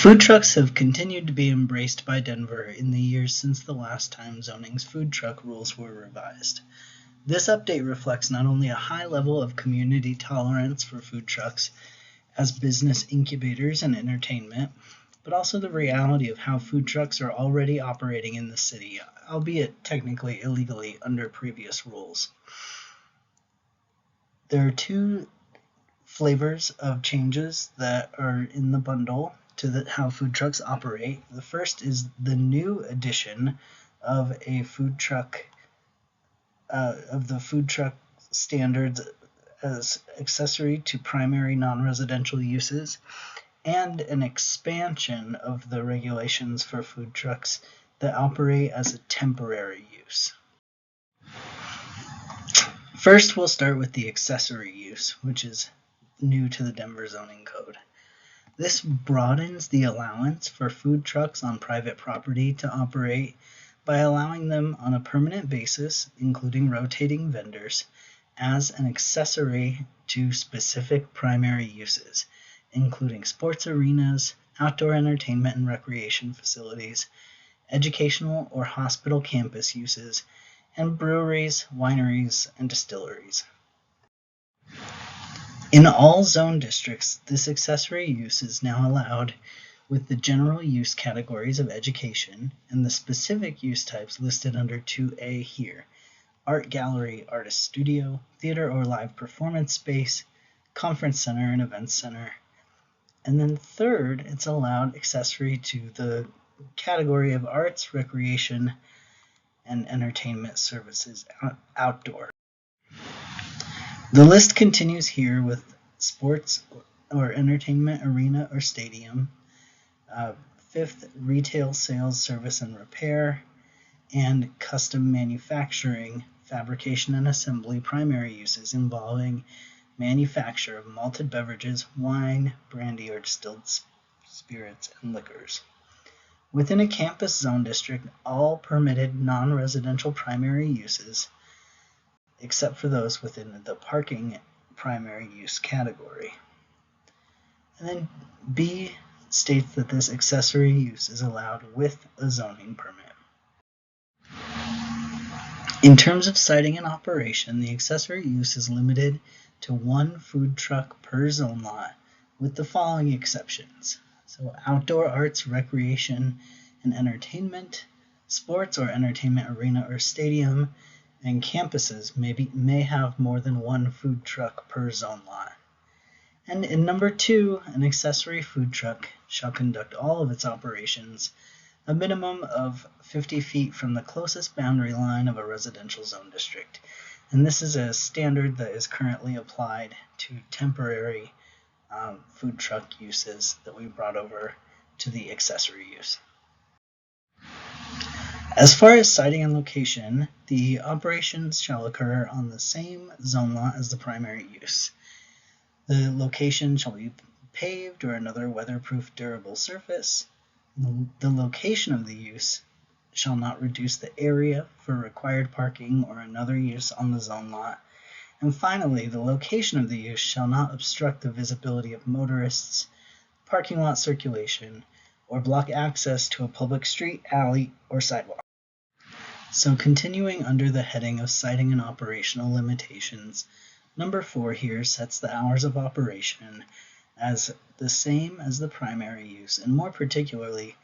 Food trucks have continued to be embraced by Denver in the years since the last time zoning's food truck rules were revised. This update reflects not only a high level of community tolerance for food trucks as business incubators and entertainment, but also the reality of how food trucks are already operating in the city, albeit technically illegally under previous rules. There are two flavors of changes that are in the bundle to how food trucks operate. The first is the new addition of a food truck, of the food truck standards as accessory to primary non-residential uses, and an expansion of the regulations for food trucks that operate as a temporary use. First, we'll start with the accessory use, which is new to the Denver zoning code. This broadens the allowance for food trucks on private property to operate by allowing them on a permanent basis, including rotating vendors, as an accessory to specific primary uses, including sports arenas, outdoor entertainment and recreation facilities, educational or hospital campus uses, and breweries, wineries, and distilleries. In all zone districts, this accessory use is now allowed with the general use categories of education and the specific use types listed under 2A here: art gallery, artist studio, theater or live performance space, conference center and event center. And then third, it's allowed accessory to the category of arts, recreation, and entertainment services outdoor. The list continues here with sports or entertainment arena or stadium, fifth, retail sales, service and repair, and custom manufacturing, fabrication and assembly primary uses involving manufacture of malted beverages, wine, brandy, or distilled spirits and liquors. Within a campus zone district, all permitted non-residential primary uses, except for those within the parking primary use category. And then B states that this accessory use is allowed with a zoning permit. In terms of siting and operation, the accessory use is limited to one food truck per zone lot with the following exceptions. So outdoor arts, recreation, and entertainment, sports or entertainment arena or stadium, and campuses may have more than one food truck per zone lot. And in number 2, an accessory food truck shall conduct all of its operations a minimum of 50 feet from the closest boundary line of a residential zone district. And this is a standard that is currently applied to temporary food truck uses that we brought over to the accessory use. As far as siting and location, the operations shall occur on the same zone lot as the primary use. The location shall be paved or another weatherproof durable surface. The location of the use shall not reduce the area for required parking or another use on the zone lot. And finally, the location of the use shall not obstruct the visibility of motorists, parking lot circulation, or block access to a public street, alley, or sidewalk. So continuing under the heading of siting and operational limitations, number 4 here sets the hours of operation as the same as the primary use, and more particularly,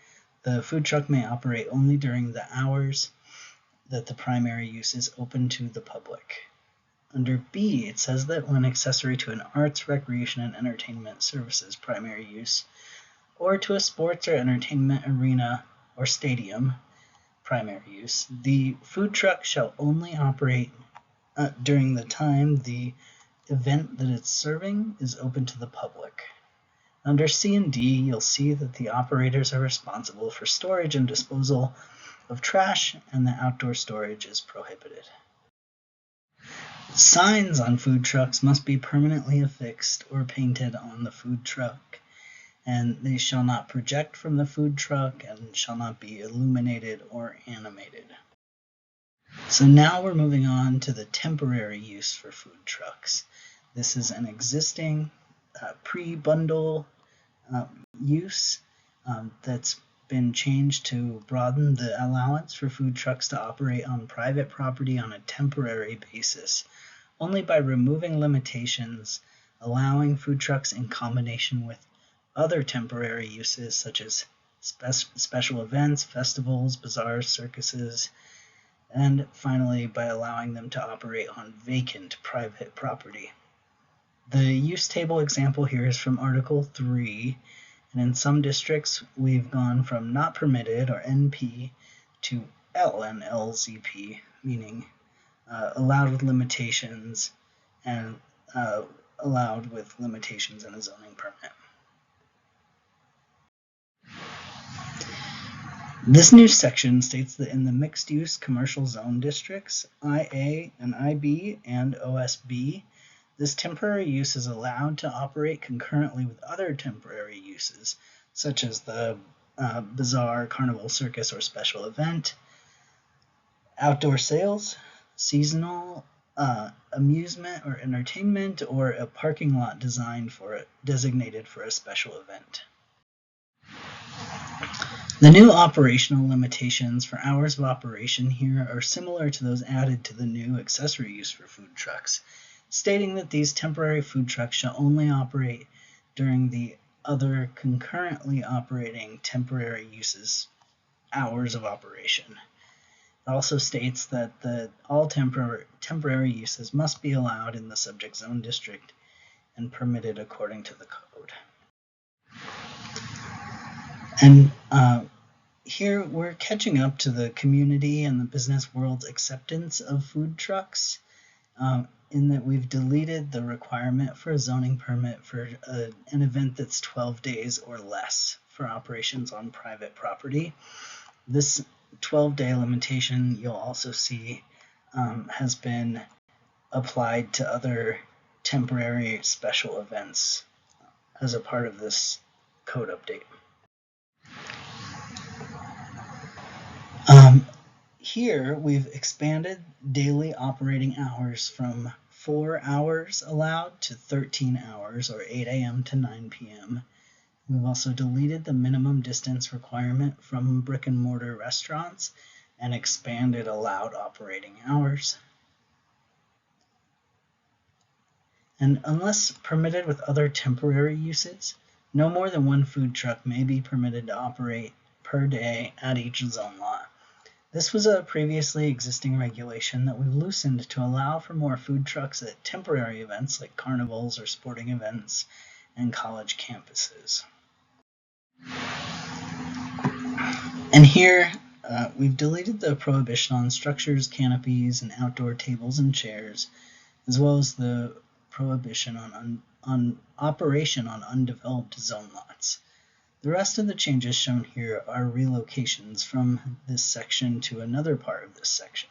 the food truck may operate only during the hours that the primary use is open to the public. Under B, it says that when accessory to an arts, recreation, and entertainment services primary use, or to a sports or entertainment arena or stadium primary use, the food truck shall only operate during the time the event that it's serving is open to the public. Under C and D, you'll see that the operators are responsible for storage and disposal of trash, and the outdoor storage is prohibited. Signs on food trucks must be permanently affixed or painted on the food truck, and they shall not project from the food truck and shall not be illuminated or animated. So now we're moving on to the temporary use for food trucks. This is an existing pre-bundle use that's been changed to broaden the allowance for food trucks to operate on private property on a temporary basis, only by removing limitations, allowing food trucks in combination with other temporary uses such as special events, festivals, bazaars, circuses, and finally by allowing them to operate on vacant private property. The use table example here is from Article 3, and in some districts we've gone from not permitted, or NP, to LNLZP, meaning allowed with limitations, and allowed with limitations in a zoning permit. This new section states that in the mixed-use commercial zone districts, IA and IB and OSB, this temporary use is allowed to operate concurrently with other temporary uses, such as the bazaar, carnival, circus, or special event, outdoor sales, seasonal amusement or entertainment, or a parking lot designated for a special event. The new operational limitations for hours of operation here are similar to those added to the new accessory use for food trucks, stating that these temporary food trucks shall only operate during the other concurrently operating temporary uses hours of operation. It also states that all temporary uses must be allowed in the subject zone district and permitted according to the code. And here we're catching up to the community and the business world's acceptance of food trucks, in that we've deleted the requirement for a zoning permit for an event that's 12 days or less for operations on private property. This 12-day limitation, you'll also see, has been applied to other temporary special events as a part of this code update. Here we've expanded daily operating hours from 4 hours allowed to 13 hours, or 8 a.m. to 9 p.m. We've also deleted the minimum distance requirement from brick and mortar restaurants and expanded allowed operating hours. And unless permitted with other temporary uses, no more than one food truck may be permitted to operate per day at each zone lot. This was a previously existing regulation that we've loosened to allow for more food trucks at temporary events like carnivals or sporting events and college campuses. And here we've deleted the prohibition on structures, canopies, and outdoor tables and chairs, as well as the prohibition on operation on undeveloped zone lots. The rest of the changes shown here are relocations from this section to another part of this section.